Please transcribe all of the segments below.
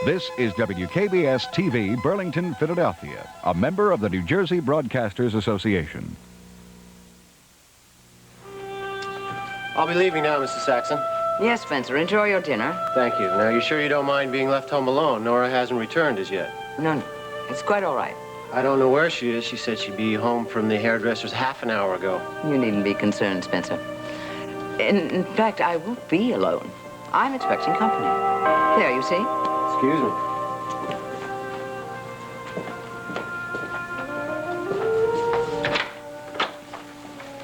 This is WKBS TV, Burlington, Philadelphia, a member of the New Jersey Broadcasters Association. I'll be leaving now, Mrs. Saxon. Yes, Spencer. Enjoy your dinner. Thank you. Now, you sure you don't mind being left home alone? Nora hasn't returned as yet. No. It's quite all right. I don't know where she is. She said she'd be home from the hairdresser's half an hour ago. You needn't be concerned, Spencer. In fact, I won't be alone. I'm expecting company. There, you see? Excuse me.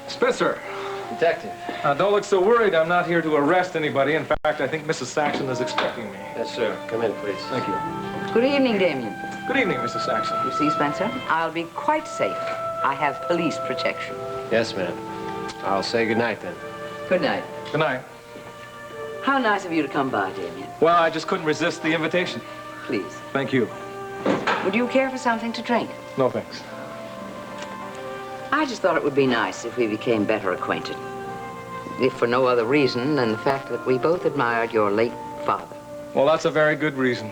Spencer. Detective. Don't look so worried. I'm not here to arrest anybody. In fact, I think Mrs. Saxon is expecting me. Yes, sir. Come in, please. Thank you. Good evening, Damien. Good evening, Mrs. Saxon. You see, Spencer, I'll be quite safe. I have police protection. Yes, ma'am. I'll say good night, then. Good night. Good night. How nice of you to come by, Damien. Well, I just couldn't resist the invitation. Please. Thank you. Would you care for something to drink? No, thanks. I just thought it would be nice if we became better acquainted. If for no other reason than the fact that we both admired your late father. Well, that's a very good reason.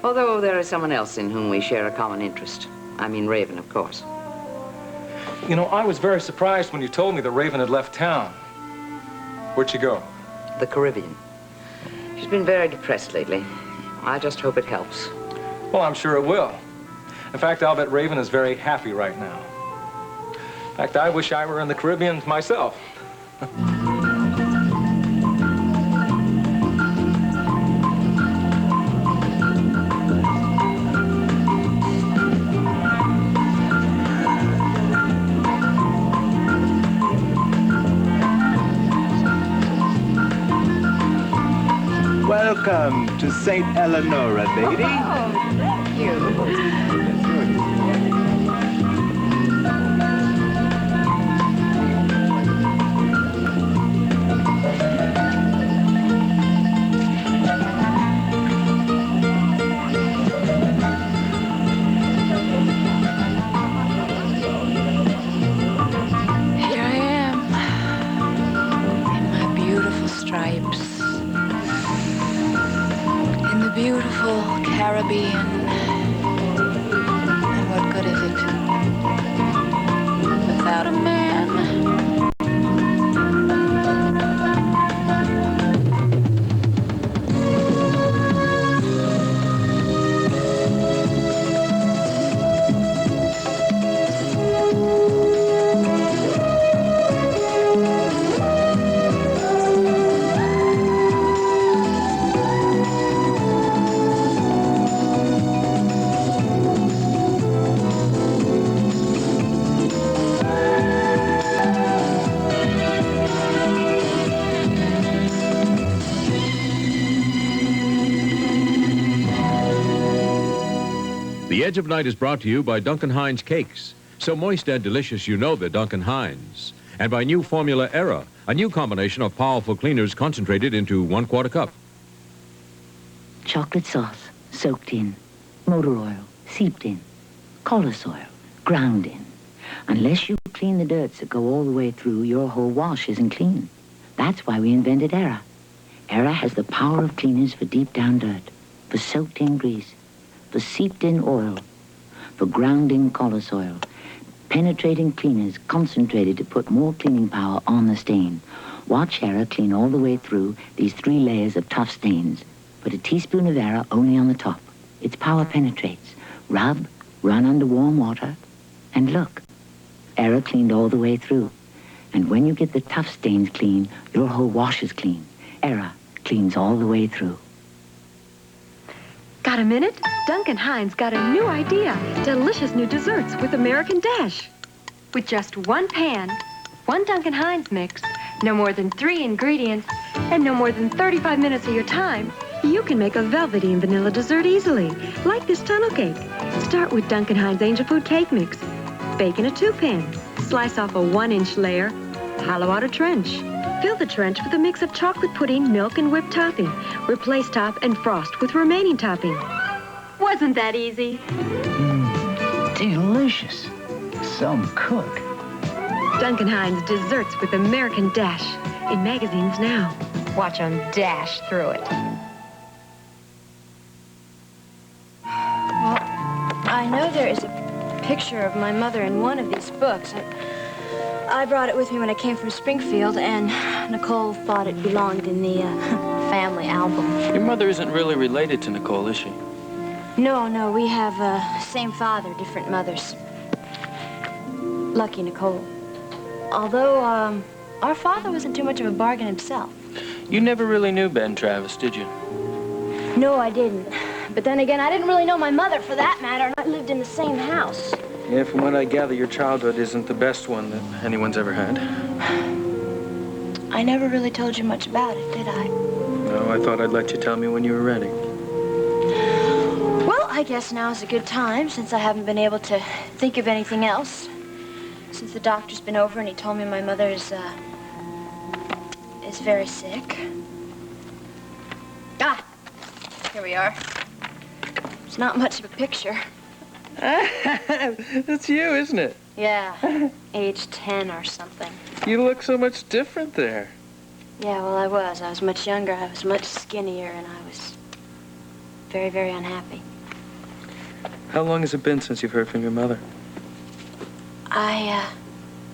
Although there is someone else in whom we share a common interest. I mean Raven, of course. You know, I was very surprised when you told me that Raven had left town. Where'd she go? The Caribbean. She's been very depressed lately. I just hope it helps. Well, I'm sure it will. In fact, I'll bet Raven is very happy right now. In fact, I wish I were in the Caribbean myself. Welcome to St. Eleonora, baby. Oh, thank you. Here I am, in my beautiful stripes. In the beautiful Caribbean. And what good is it without a man? The Edge of Night is brought to you by Duncan Hines Cakes. So moist and delicious you know they're Duncan Hines. And by new Formula Era, a new combination of powerful cleaners concentrated into 1/4 cup. Chocolate sauce, soaked in. Motor oil, seeped in. Colloid oil, ground in. Unless you clean the dirts that go all the way through, your whole wash isn't clean. That's why we invented Era. Era has the power of cleaners for deep down dirt, for soaked in grease, for seeped in oil, for ground in colloid oil. Penetrating cleaners concentrated to put more cleaning power on the stain. Watch Era clean all the way through these 3 layers of tough stains. Put a teaspoon of Era only on the top. Its power penetrates. Rub, run under warm water, and look. Era cleaned all the way through. And when you get the tough stains clean, your whole wash is clean. Era cleans all the way through. Got a minute? Duncan Hines got a new idea. Delicious new desserts with American Dash. With just 1 pan, 1 Duncan Hines mix, no more than 3 ingredients, and no more than 35 minutes of your time, you can make a velveteen vanilla dessert easily, like this tunnel cake. Start with Duncan Hines Angel Food Cake Mix. Bake in a 2-pan. Slice off a 1-inch layer. Hollow out a trench. Fill the trench with a mix of chocolate pudding, milk, and whipped topping. Replace top and frost with remaining topping. Wasn't that easy? Delicious. Some cook. Duncan Hines desserts with American Dash. In magazines now. Watch them dash through it. I know there is a picture of my mother in one of these books. I brought it with me when I came from Springfield, and Nicole thought it belonged in the family album. Your mother isn't really related to Nicole, is she? No, we have same father, different mothers. Lucky Nicole. Although, our father wasn't too much of a bargain himself. You never really knew Ben Travis, did you? No, I didn't. But then again, I didn't really know my mother, for that matter, and I lived in the same house. Yeah, from what I gather, your childhood isn't the best one that anyone's ever had. I never really told you much about it, did I? No, I thought I'd let you tell me when you were ready. Well, I guess now's a good time, since I haven't been able to think of anything else. Since the doctor's been over and he told me my mother is very sick. Ah, here we are. It's not much of a picture. That's you, isn't it? Yeah, age 10 or something. You look so much different there. Yeah, well, I was much younger, I was much skinnier, and I was very, very unhappy. How long has it been since you've heard from your mother? I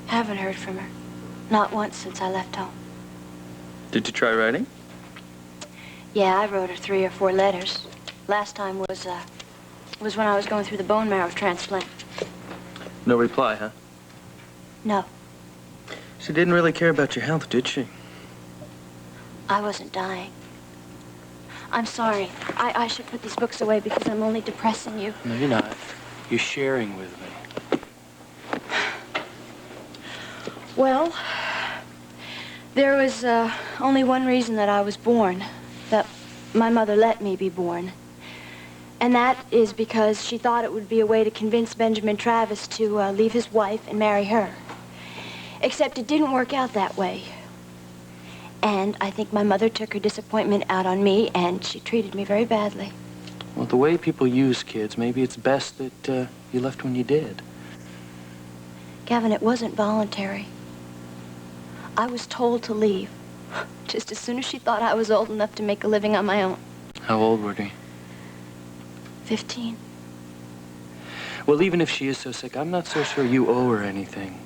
haven't heard from her. Not once since I left home. Did you try writing? Yeah, I wrote her 3 or 4 letters. Last time was when I was going through the bone marrow transplant. No reply, huh? No, She didn't really care about your health, did she? I wasn't dying. I'm sorry. I should put these books away because I'm only depressing you. No, you're not. You're sharing with me. Well, there was only one reason that I was born, that my mother let me be born. And that is because she thought it would be a way to convince Benjamin Travis to leave his wife and marry her. Except it didn't work out that way. And I think my mother took her disappointment out on me, and she treated me very badly. Well, the way people use kids, maybe it's best that you left when you did. Gavin, it wasn't voluntary. I was told to leave, just as soon as she thought I was old enough to make a living on my own. How old were you? 15. Well, even if she is so sick, I'm not so sure you owe her anything.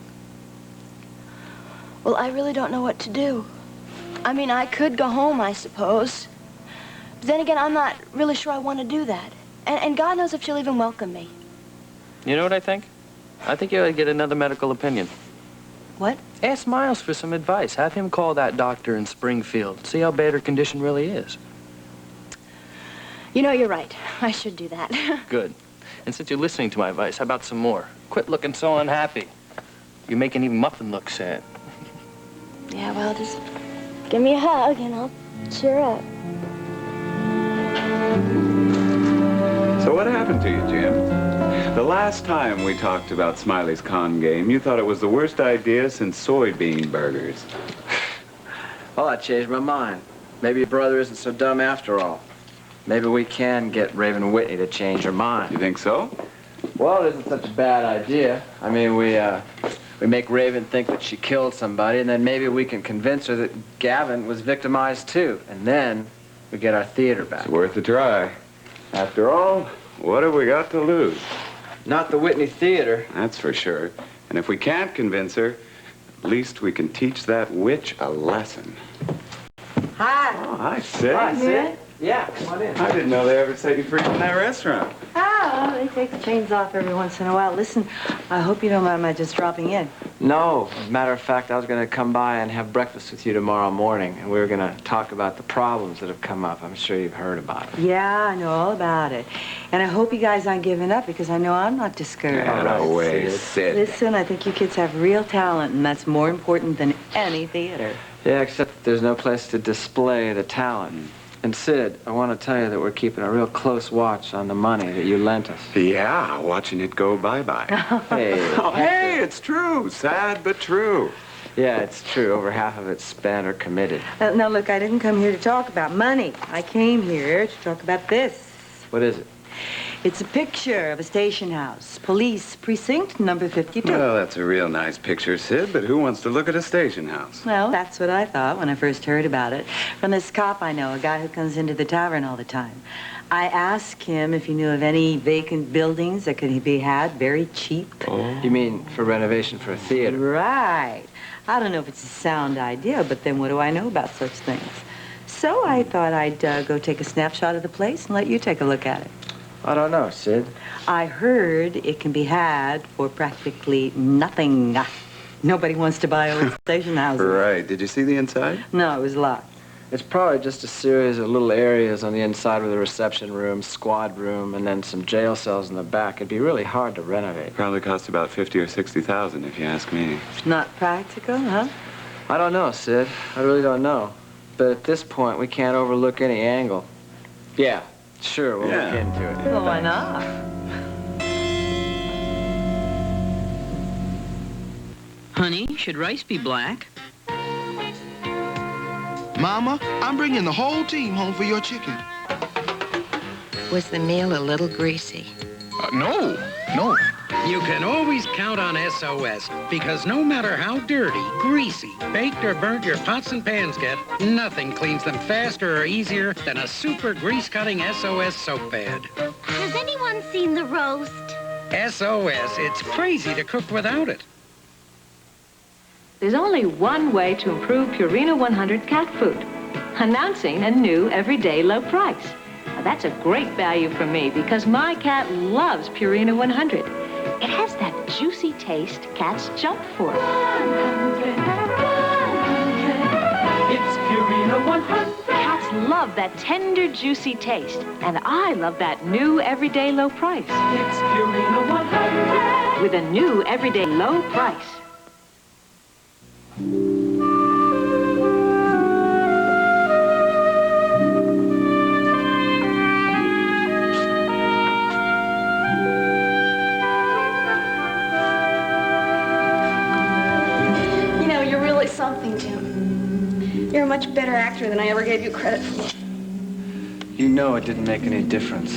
Well, I really don't know what to do. I mean, I could go home, I suppose. But then again, I'm not really sure I want to do that. And God knows if she'll even welcome me. You know what I think? I think you ought to get another medical opinion. What? Ask Miles for some advice. Have him call that doctor in Springfield. See how bad her condition really is. You know, you're right. I should do that. Good. And since you're listening to my advice, how about some more? Quit looking so unhappy. You're making even Muffin look sad. Yeah, well, just give me a hug and I'll cheer up. So what happened to you, Jim? The last time we talked about Smiley's con game, you thought it was the worst idea since soybean burgers. Well, I changed my mind. Maybe your brother isn't so dumb after all. Maybe we can get Raven Whitney to change her mind. You think so? Well, it isn't such a bad idea. I mean, we make Raven think that she killed somebody, and then maybe we can convince her that Gavin was victimized too. And then we get our theater back. It's worth a try. After all, what have we got to lose? Not the Whitney Theater. That's for sure. And if we can't convince her, at least we can teach that witch a lesson. Hi. Oh, hi, Sid. Hi, Sid. Yeah, come on in. I didn't know they ever set you free from that restaurant. Oh, they take the chains off every once in a while. Listen, I hope you don't mind my just dropping in. No, as a matter of fact, I was going to come by and have breakfast with you tomorrow morning, and we were going to talk about the problems that have come up. I'm sure you've heard about it. Yeah, I know all about it. And I hope you guys aren't giving up, because I know I'm not discouraged. No way, Sid. Listen, I think you kids have real talent, and that's more important than any theater. Yeah, except that there's no place to display the talent. And Sid, I want to tell you that we're keeping a real close watch on the money that you lent us. Yeah, watching it go bye-bye. Hey. Oh, hey, it's true. Sad, but true. Yeah, it's true. Over half of it's spent or committed. Now, look, I didn't come here to talk about money. I came here to talk about this. What is it? It's a picture of a station house. Police precinct number 52. Well, that's a real nice picture, Sid, but who wants to look at a station house? Well, that's what I thought when I first heard about it. From this cop I know, a guy who comes into the tavern all the time. I asked him if he knew of any vacant buildings that could be had very cheap. Oh. You mean for renovation for a theater? Right. I don't know if it's a sound idea, but then what do I know about such things? So I thought I'd go take a snapshot of the place and let you take a look at it. I don't know, Sid. I heard it can be had for practically nothing. Nobody wants to buy old station houses. Right. Did you see the inside? No, it was locked. It's probably just a series of little areas on the inside with a reception room, squad room, and then some jail cells in the back. It'd be really hard to renovate. Probably cost about 50 or 60,000, if you ask me. Not practical, huh? I don't know, Sid. I really don't know. But at this point, we can't overlook any angle. Yeah, sure, we'll look into it. Well, why not? Honey, should rice be black? Mama, I'm bringing the whole team home for your chicken. Was the meal a little greasy? No. You can always count on SOS, because no matter how dirty, greasy, baked, or burnt your pots and pans get, nothing cleans them faster or easier than a super grease-cutting SOS soap pad. Has anyone seen the roast? SOS, it's crazy to cook without it. There's only one way to improve Purina 100 cat food. Announcing a new everyday low price. Now, that's a great value for me because my cat loves Purina 100. It has that juicy taste cats jump for. 100. It's Purina 100. Cats love that tender, juicy taste. And I love that new everyday low price. It's Purina 100. With a new everyday low price. Something, Jim. You're a much better actor than I ever gave you credit for. You know it didn't make any difference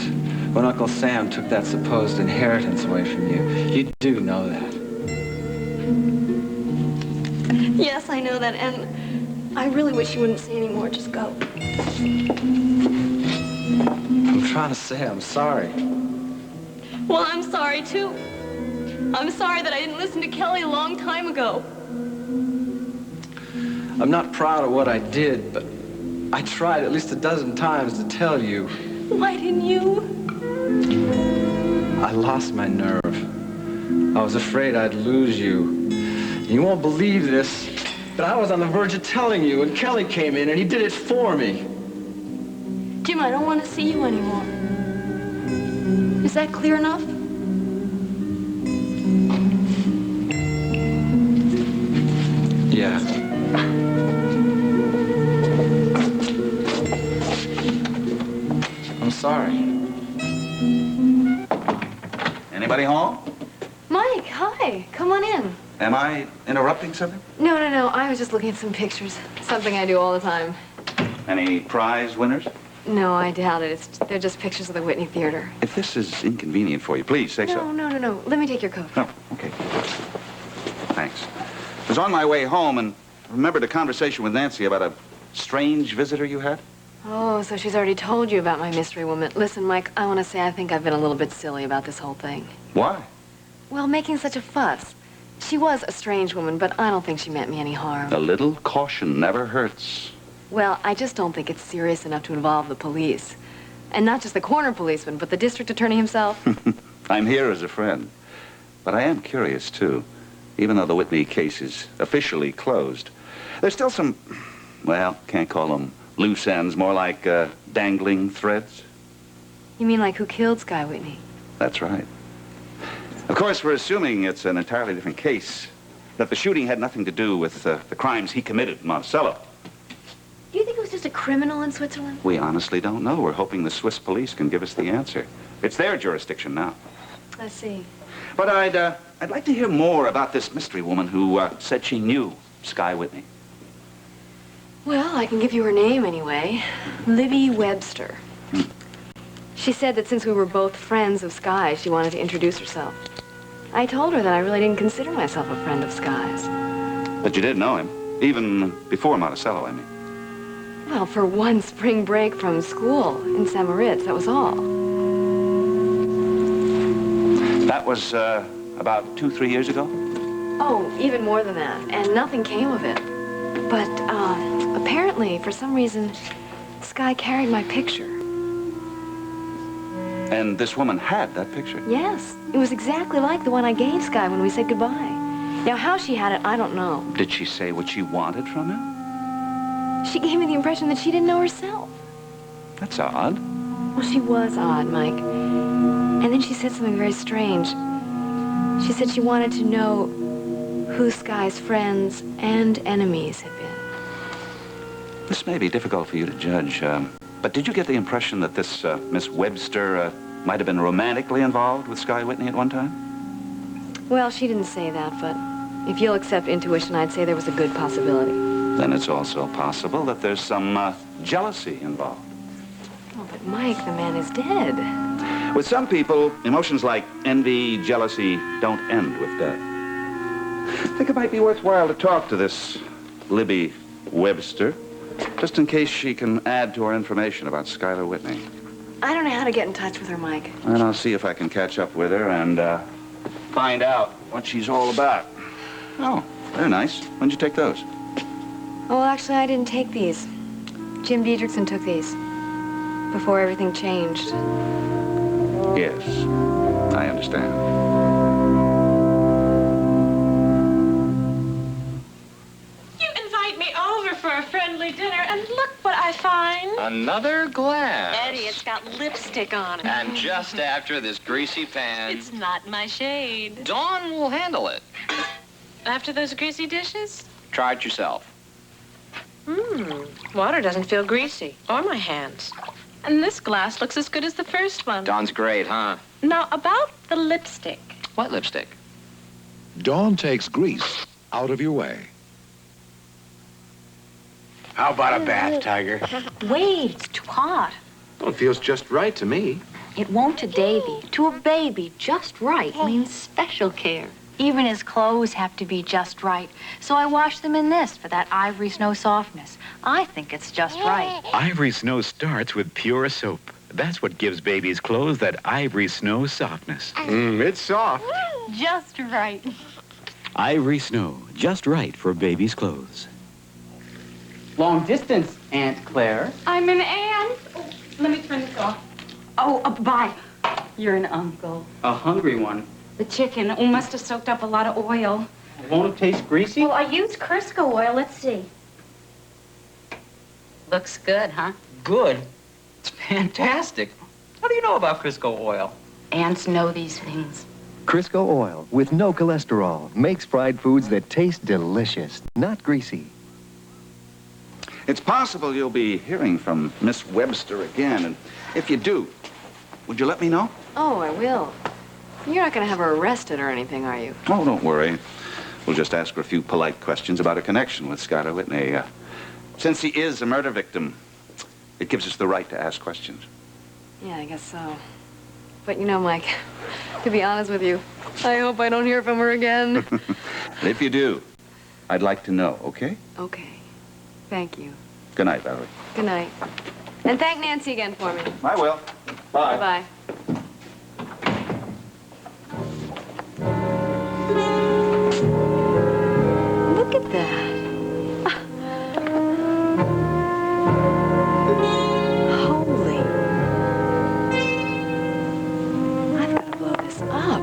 when Uncle Sam took that supposed inheritance away from you. You do know that. Yes, I know that, and I really wish you wouldn't say any more. Just go. I'm trying to say I'm sorry. Well, I'm sorry, too. I'm sorry that I didn't listen to Kelly a long time ago. I'm not proud of what I did, but I tried at least a dozen times to tell you. Why didn't you? I lost my nerve. I was afraid I'd lose you. You won't believe this, but I was on the verge of telling you when Kelly came in and he did it for me. Jim, I don't want to see you anymore. Is that clear enough? Yeah. I'm sorry. Anybody home? Mike, hi. Come on in. Am I interrupting something? No. I was just looking at some pictures. Something I do all the time. Any prize winners? No, I doubt it. They're just pictures of the Whitney Theater. If this is inconvenient for you, please say so. No. Let me take your coat. Oh, okay. Thanks. I was on my way home and remembered a conversation with Nancy about a strange visitor you had. Oh, so she's already told you about my mystery woman. Listen, Mike, I want to say I think I've been a little bit silly about this whole thing. Why? Well, making such a fuss. She was a strange woman, but I don't think she meant me any harm. A little caution never hurts. Well, I just don't think it's serious enough to involve the police. And not just the corner policeman, but the district attorney himself. I'm here as a friend. But I am curious, too. Even though the Whitney case is officially closed, there's still some, well, can't call them loose ends, more like dangling threads. You mean like who killed Sky Whitney? That's right. Of course, we're assuming it's an entirely different case, that the shooting had nothing to do with the crimes he committed in Monticello. Do you think it was just a criminal in Switzerland? We honestly don't know. We're hoping the Swiss police can give us the answer. It's their jurisdiction now. I see. But I'd like to hear more about this mystery woman who said she knew Sky Whitney. Well, I can give you her name anyway. Libby Webster. She said that since we were both friends of Sky, she wanted to introduce herself. I told her that I really didn't consider myself a friend of Sky's. But you did know him, even before Monticello, I mean. Well, for one spring break from school in St. Moritz, that was all. That was about 2-3 years ago? Oh, even more than that, and nothing came of it. But apparently, for some reason, Sky carried my picture. And this woman had that picture? Yes, it was exactly like the one I gave Sky when we said goodbye. Now, how she had it, I don't know. Did she say what she wanted from him? She gave me the impression that she didn't know herself. That's odd. Well, she was odd, Mike. And then she said something very strange. She said she wanted to know who Sky's friends and enemies had been. This may be difficult for you to judge, but did you get the impression that this Miss Webster might have been romantically involved with Sky Whitney at one time? Well, she didn't say that, but if you'll accept intuition, I'd say there was a good possibility. Then it's also possible that there's some jealousy involved. Oh, but Mike, the man is dead. With some people, emotions like envy, jealousy don't end with death. I think it might be worthwhile to talk to this Libby Webster, just in case she can add to our information about Skylar Whitney. I don't know how to get in touch with her, Mike. And I'll see if I can catch up with her and find out what she's all about. Oh, they're nice. When'd you take those? Oh, well, actually, I didn't take these. Jim Diedrichson took these before everything changed. Yes, I understand. You invite me over for a friendly dinner, and look what I find. Another glass. Eddie, it's got lipstick on it. And just after this greasy pan. It's not my shade. Dawn will handle it. After those greasy dishes? Try it yourself. Water doesn't feel greasy, or my hands. And this glass looks as good as the first one. Dawn's great, huh? Now, about the lipstick. What lipstick? Dawn takes grease out of your way. How about a bath, Tiger? Wait, it's too hot. Well, it feels just right to me. It won't to Davy. To a baby, just right means special care. Even his clothes have to be just right. So I wash them in this for that ivory snow softness. I think it's just right. Ivory Snow starts with pure soap. That's what gives baby's clothes that Ivory Snow softness. It's soft. Just right. Ivory Snow, just right for baby's clothes. Long distance, Aunt Claire. I'm an aunt. Oh, let me turn this off. Bye. You're an uncle. A hungry one. The chicken must have soaked up a lot of oil. Won't it taste greasy? Well, I used Crisco oil. Let's see. Looks good, huh? Good. It's fantastic. What do you know about Crisco oil? Ants know these things. Crisco oil with no cholesterol makes fried foods that taste delicious, not greasy. It's possible you'll be hearing from Miss Webster again, and if you do, would you let me know? Oh, I will. You're not going to have her arrested or anything, are you? Oh, don't worry. We'll just ask her a few polite questions about her connection with Skylar Whitney. Since he is a murder victim, it gives us the right to ask questions. Yeah, I guess so. But you know, Mike, to be honest with you, I hope I don't hear from her again. If you do, I'd like to know, okay? Okay. Thank you. Good night, Valerie. Good night. And thank Nancy again for me. I will. Bye. Bye-bye. Look at that. Holy. I've got to blow this up.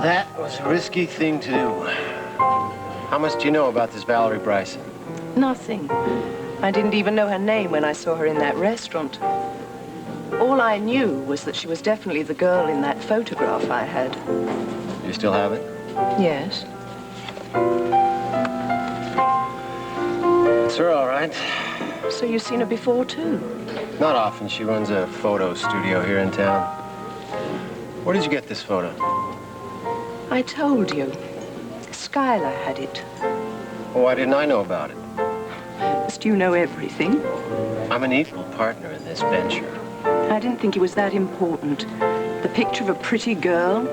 That was a risky thing to do. How much do you know about this Valerie Bryson? Nothing. I didn't even know her name when I saw her in that restaurant. All I knew was that she was definitely the girl in that photograph I had. You still have it? Yes. It's her, all right. So you've seen her before, too? Not often. She runs a photo studio here in town. Where did you get this photo? I told you. Skylar had it. Well, why didn't I know about it? Must you know everything? I'm an equal partner in this venture. I didn't think it was that important. The picture of a pretty girl,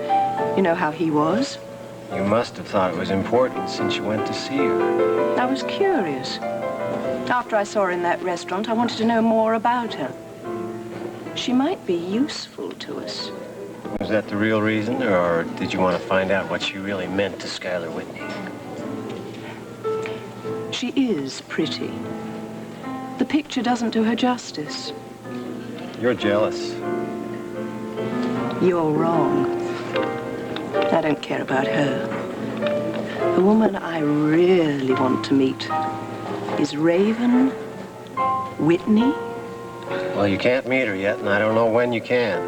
you know how he was. You must have thought it was important since you went to see her. I was curious. After I saw her in that restaurant, I wanted to know more about her. She might be useful to us. Was that the real reason, or did you want to find out what she really meant to Skylar Whitney? She is pretty. The picture doesn't do her justice. You're jealous. You're wrong. I don't care about her. The woman I really want to meet is Raven Whitney. Well, you can't meet her yet, and I don't know when you can.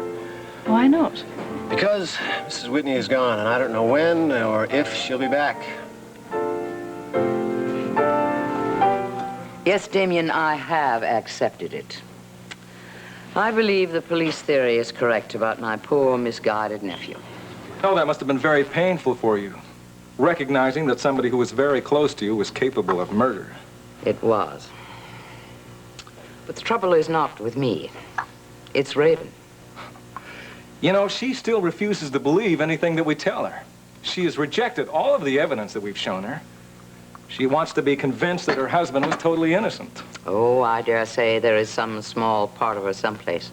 Why not? Because Mrs. Whitney is gone, and I don't know when or if she'll be back. Yes, Damien, I have accepted it. I believe the police theory is correct about my poor, misguided nephew. Oh, that must have been very painful for you, recognizing that somebody who was very close to you was capable of murder. It was. But the trouble is not with me. It's Raven. You know, she still refuses to believe anything that we tell her. She has rejected all of the evidence that we've shown her. She wants to be convinced that her husband was totally innocent. Oh, I dare say there is some small part of her someplace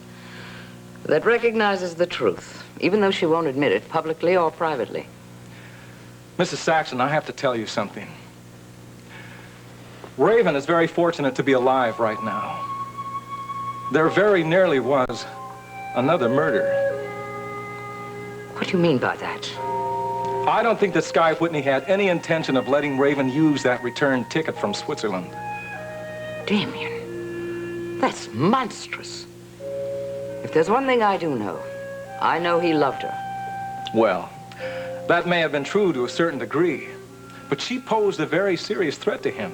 that recognizes the truth, even though she won't admit it publicly or privately. Mrs. Saxon, I have to tell you something. Raven is very fortunate to be alive right now. There very nearly was another murder. What do you mean by that? I don't think that Sky Whitney had any intention of letting Raven use that return ticket from Switzerland. Damien, that's monstrous. If there's one thing I do know, I know he loved her. Well, that may have been true to a certain degree, but she posed a very serious threat to him.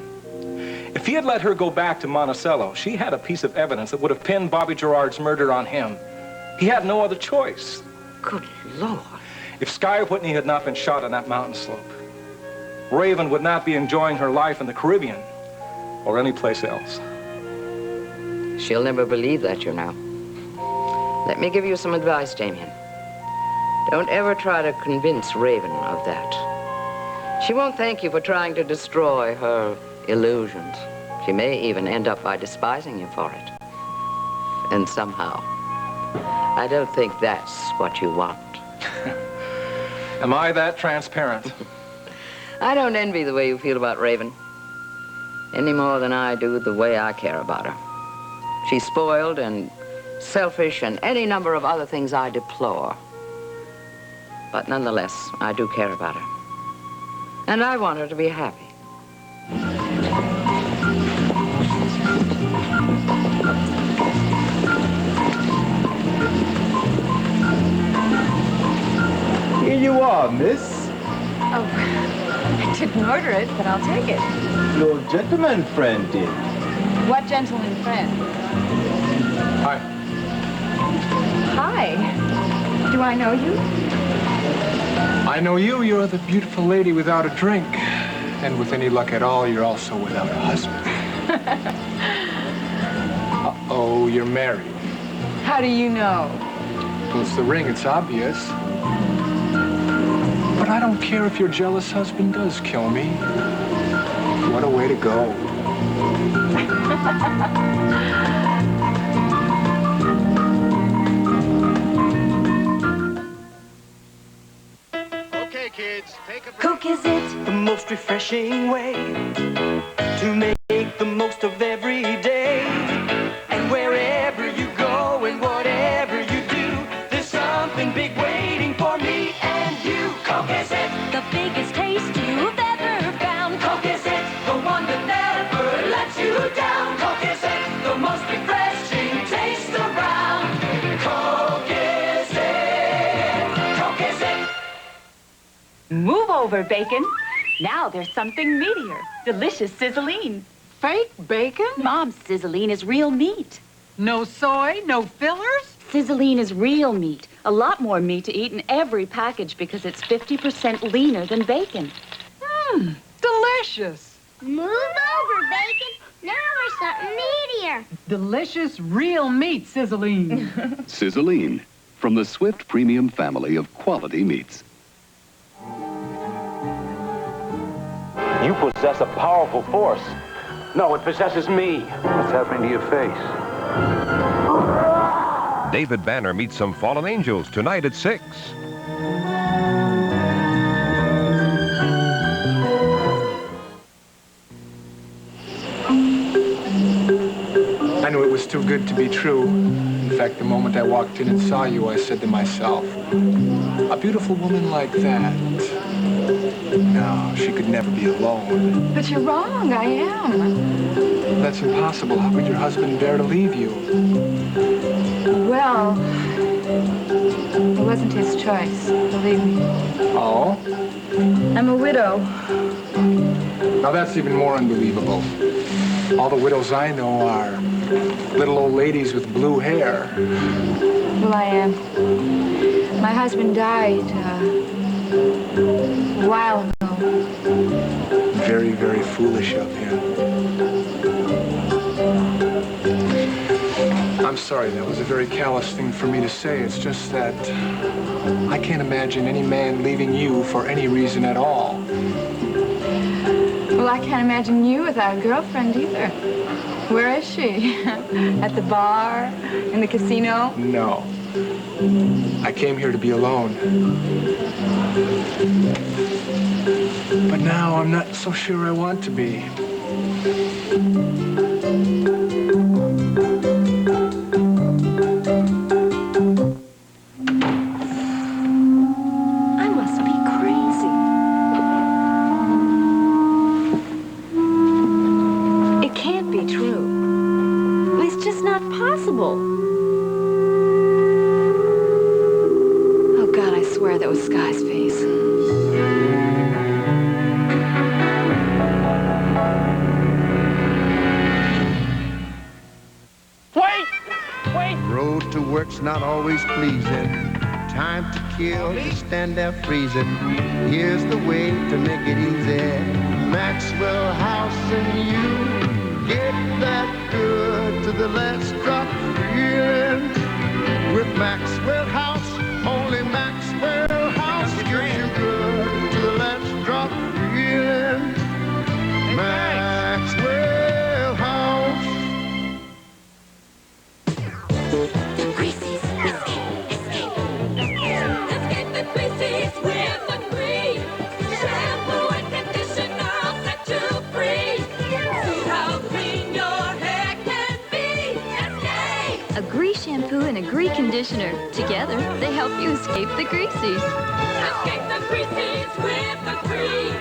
If he had let her go back to Monticello, she had a piece of evidence that would have pinned Bobby Gerard's murder on him. He had no other choice. Good Lord. If Sky Whitney had not been shot on that mountain slope, Raven would not be enjoying her life in the Caribbean or any place else. She'll never believe that, you know. Let me give you some advice, Damien. Don't ever try to convince Raven of that. She won't thank you for trying to destroy her illusions. She may even end up by despising you for it. And somehow, I don't think that's what you want. Am I that transparent? I don't envy the way you feel about Raven, any more than I do the way I care about her. She's spoiled and selfish and any number of other things I deplore. But nonetheless, I do care about her. And I want her to be happy. Here you are, miss. Oh, I didn't order it, but I'll take it. Your gentleman friend did. What gentleman friend? Hi. Hi. Do I know you? I know you. You're the beautiful lady without a drink. And with any luck at all, you're also without a husband. Uh-oh, you're married. How do you know? Well, it's the ring. It's obvious. But I don't care if your jealous husband does kill me. What a way to go. Okay, kids, take a break. Coke is it the most refreshing way to make the most of every day. And wherever you go and whatever you do, there's something big waiting for me and you. Coke is it, The biggest taste you've ever found. Coke is it, the one that never lets you down. Coke is it, the most refreshing taste around. Coke is it, Coke is it. Move over, bacon. Now there's something meatier. Delicious sizzling. Fake bacon? Mom's sizzling is real meat. No soy, no fillers? Sizzling is real meat. A lot more meat to eat in every package because it's 50% leaner than bacon. Delicious. Move over, bacon. a meteor. Delicious, real meat, Sizzling. Sizzling, from the Swift Premium family of quality meats. You possess a powerful force. No, it possesses me. What's happening to your face? David Banner meets some fallen angels tonight at 6. I knew it was too good to be true. In fact, the moment I walked in and saw you, I said to myself, a beautiful woman like that, no, she could never be alone. But you're wrong, I am. That's impossible. How could your husband bear to leave you? Well, it wasn't his choice, believe me. Oh? I'm a widow. Now that's even more unbelievable. All the widows I know are little old ladies with blue hair. Well, I am. My husband died a while ago. Very, very foolish of him. I'm sorry, that was a very callous thing for me to say. It's just that I can't imagine any man leaving you for any reason at all. Well, I can't imagine you without a girlfriend either. Where is she? At the bar? In the casino? No. I came here to be alone. But now I'm not so sure I want to be. I must be crazy. It can't be true. It's just not possible. Oh, God, I swear that was Sky's face. Road to work's not always pleasing. Time to kill, you stand there freezing. Here's the way to make it easy. Maxwell House and you get that good to the last drop feeling. With Maxwell House, only Maxwell House gets you good to the last drop feeling. Maxwell House. A grease shampoo and a grease conditioner. Together, they help you escape the greasies. Escape the greasies with the grease.